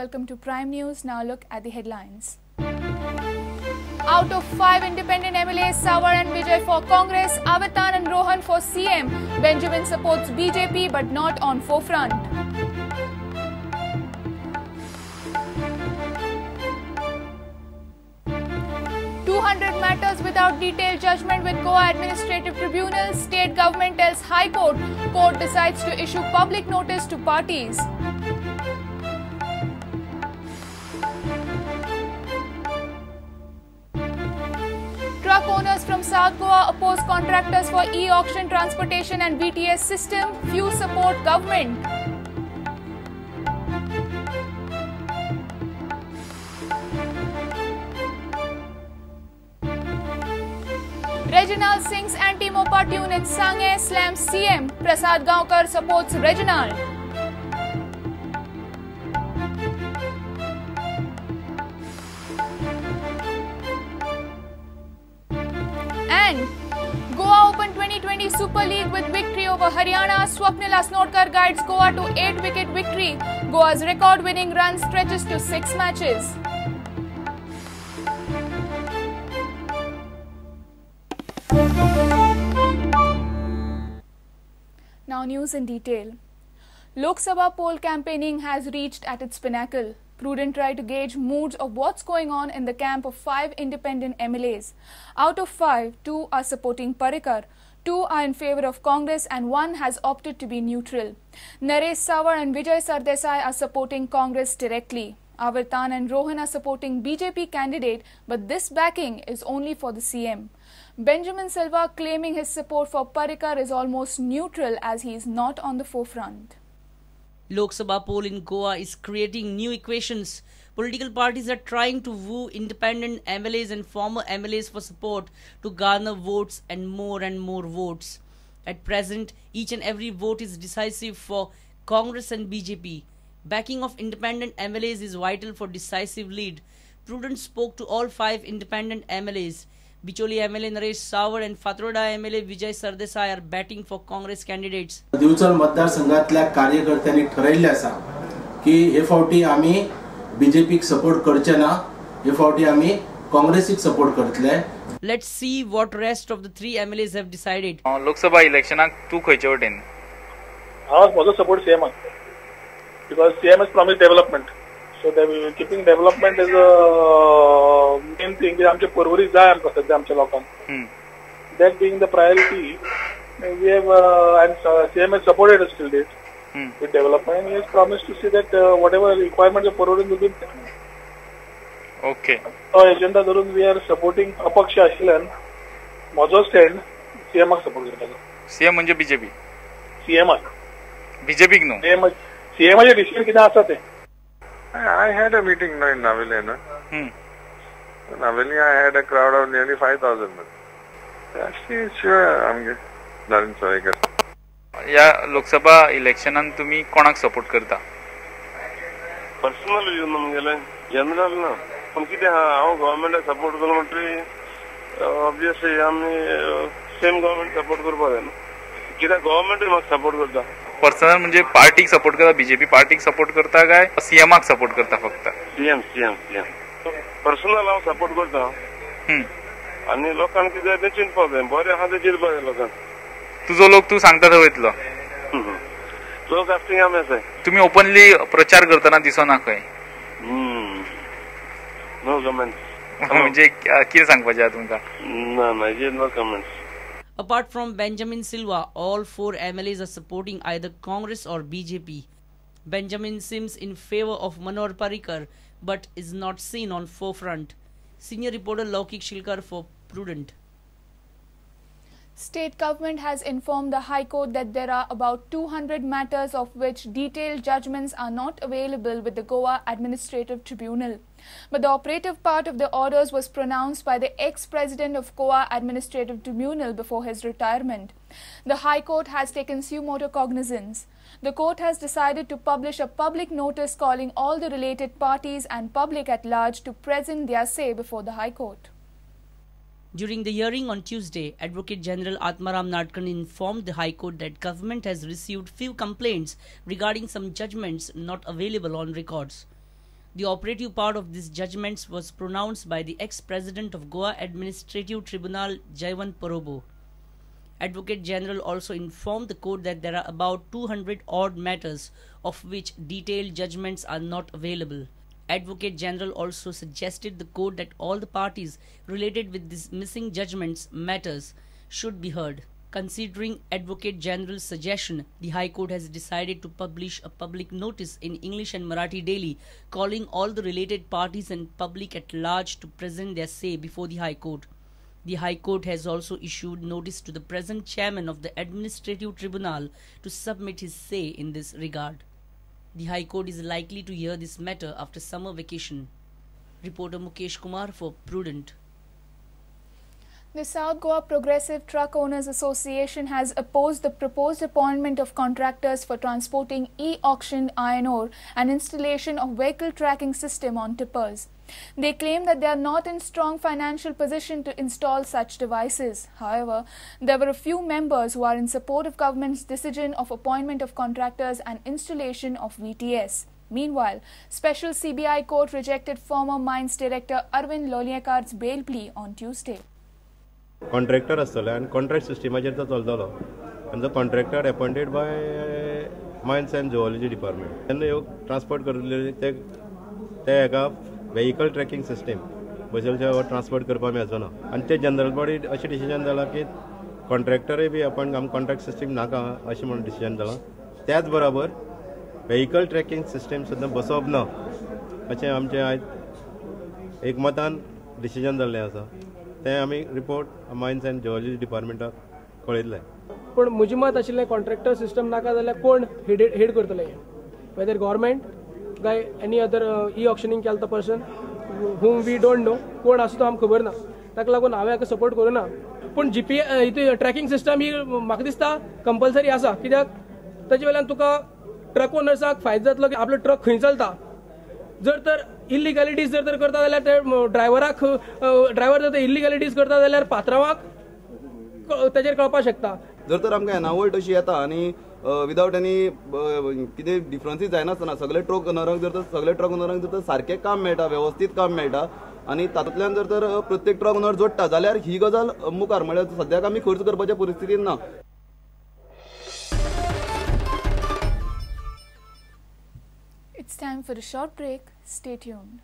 welcome to Prime News. Now look at the headlines. Out of 5 independent MLAs, Sawar and Vijay for Congress, Avitan and Rohan for CM. Benjamin supports BJP but not on forefront. Matters without detailed judgment with Goa Administrative Tribunal. State government tells High Court. Court decides to issue public notice to parties. Truck owners from South Goa oppose contractors for e-auction transportation and VTS system. Few support government. Reginald Singh's anti-Mopa tune in Sange slams CM. Prasad Gaonkar supports Reginald. And Goa Open 2020 Super League with victory over Haryana. Swapnil Asnodkar guides Goa to 8-wicket victory. Goa's record-winning run stretches to 6 matches. Now news in detail. Lok Sabha poll campaigning has reached at its pinnacle. Prudent tried to gauge moods of what's going on in the camp of 5 independent MLAs. Out of 5, 2 are supporting Parrikar, 2 are in favour of Congress and 1 has opted to be neutral. Naresh Sawar and Vijay Sardesai are supporting Congress directly. Avitan and Rohan are supporting BJP candidate, but this backing is only for the CM. Benjamin Silva claiming his support for Parrikar is almost neutral as he is not on the forefront. Lok Sabha poll in Goa is creating new equations. Political parties are trying to woo independent MLAs and former MLAs for support to garner votes and more votes. At present, each and every vote is decisive for Congress and BJP. Backing of independent MLAs is vital for decisive lead. Prudent spoke to all 5 independent MLAs. Bicholi MLA Naresh Sawar and Fatroda MLA Vijay Sardesai are batting for Congress candidates. Bicholim मतदारसंघातल्या कार्यकर्त्यांनी ठरवले असा की हे फावटी आम्ही बीजेपीक support करचे ना, हे फावटी आम्ही काँग्रेसीक सपोर्ट करतले. Let's see what rest of the 3 MLAs have decided. Lok Sabha electionak तू खंयचे वटेन? म्हजो support CM because CM has promised development. So keeping development is a main thing. आमचे परवरी जाय आमकां सध्या आमच्या लोकांक. That being the priority, we have and CM has supported us till date with development. He has promised to see that whatever requirements of Porvorim will be met. Okay. So agenda धरून we are supporting अपक्ष आशिल्ल्यान म्हजो stand CM support करतलो. CM म्हणजे BJP. CM BJP न्हू. CM चे decision कितें आसा ते. I had a meeting in Naveli. In Naveli, I had a crowd of nearly 5,000. Actually, sure, I'm good. Narin Sawekar. या लोकसभा इलेक्शनान तुम्ही कोणाक सपोर्ट करता? पर्सनल व्ह्यू नमगेले जनरल ना पण कितें हांव गव्हर्नमेंटाक सपोर्ट करता म्हणटरी ऑब्वियसली आमी सेम गव्हर्नमेंट सपोर्ट करपाक जाय न्हू कित्याक गव्हर्नमेंटूय म्हाका सपोर्ट करता. पर्सनल म्हणजे पार्टीक सपोर्ट करता, बीजेपी पार्टीक सपोर्ट करता काय सीएमाक सपोर्ट करता फक्त? सीएम पर्सनल हांव सपोर्ट करता आनी लोकांक कितें तें चिंतपाक जाय, बरें आहा तें चिंतपाक जाय लोकांक. तुजो लोक तू सांगता थंय वयतलो? लोक कास्टिंग आमी आसाय. तुम्ही ओपनली प्रचार करतना दिसना खंय? No comment. म्हणजे कितें सांगपाचें आहा तुमकां? ना no comment. Apart from Benjamin Silva, all 4 MLAs are supporting either Congress or BJP. Benjamin seems in favour of Manohar Parrikar but is not seen on forefront. Senior reporter Laukik Shilkar for Prudent. State government has informed the High Court that there are about 200 matters of which detailed judgments are not available with the Goa Administrative Tribunal. But the operative part of the orders was pronounced by the ex-president of Goa Administrative Tribunal before his retirement. The High Court has taken suo motu cognizance. The court has decided to publish a public notice calling all the related parties and public at large to present their say before the High Court. During the hearing on Tuesday, Advocate General Atmaram Nadkarni informed the High Court that government has received few complaints regarding some judgments not available on records. The operative part of these judgments was pronounced by the ex-president of Goa Administrative Tribunal, Jayawant Parobo. Advocate General also informed the court that there are about 200 odd matters of which detailed judgments are not available. Advocate General also suggested the court that all the parties related with these missing judgments matters should be heard. Considering Advocate General's suggestion, the High Court has decided to publish a public notice in English and Marathi daily, calling all the related parties and public at large to present their say before the High Court. The High Court has also issued notice to the present chairman of the Administrative Tribunal to submit his say in this regard. The High Court is likely to hear this matter after summer vacation. Reporter Mukesh Kumar for Prudent. The South Goa Progressive Truck Owners Association has opposed the proposed appointment of contractors for transporting e-auctioned iron ore and installation of vehicle tracking system on tippers. They claim that they are not in strong financial position to install such devices. However, there were a few members who are in support of government's decision of appointment of contractors and installation of VTS. Meanwhile, special CBI court rejected former mines director Arvind Loliekar's bail plea on Tuesday. Contractor आसतले and contract systemaचेर तो चलतलो and the contractor appointed by Mines and Geology Department. तेन्ना ह्यो transport करतले ते हेका vehicle tracking system बसलचे transport करपा मेळचो ना आनी ते जनरल बॉडी अशें डिसिजन जाला की कॉन्ट्रॅक्टरय बी अपॉइंट आमकां कॉन्ट्रॅक्ट सिस्टम नाका अशें म्हणून डिसिजन जाला. त्याच बरोबर vehicle tracking system सुद्दां बसोवप ना अशें आमचें आयज एकमतान डिसिजन जाल्लें आसा. ते आमी रिपोर्ट मायन्स एंड जिओलॉजी डिपार्टमेंटाक कळयल्लें. पण म्हजें मत आशिल्लें कॉन्ट्रॅक्टर सिस्टम नाका जाल्यार कोण हेड करतले, वेदर गव्हर्मेंट काय एनी अदर ई ऑक्शनिंग केला तो person whom we don't know कोण आसा तो आमकां खबर ना. ताका लागून हांवें हाका सपोर्ट करूना. पूण जीपीएस ट्रॅकिंग सिस्टम ही म्हाका दिसता कंपल्सरी आसा. कित्याक ताचे वेल्यान तुका ट्रक ओनर्साक फायदो जातलो की आपलो ट्रक खंय चलता. जर तर इलिगॅलिटीज जर करता जाल्यार ते ड्रायव्हर जर इलिगॅलिटीज करता जाल्यार पात्रांवाक ताचेर कळपाक शकता. जर तर आमकां एनावल्ट अशी येता आनी विदाउट एनी कितें डिफरन्सीस जायनासतना सगळे ट्रक ओनरांक जर तर सारकें काम मेळटा, वेवस्थीत काम मेळटा आनी तातूंतल्यान जर तर प्रत्येक ट्रक ओनर जोडटा जाल्यार ही गजाल मुखार म्हळ्यार सद्याक आमी खर्च करपाच्या परिस्थितीन ना. It's time for a short break. Stay tuned.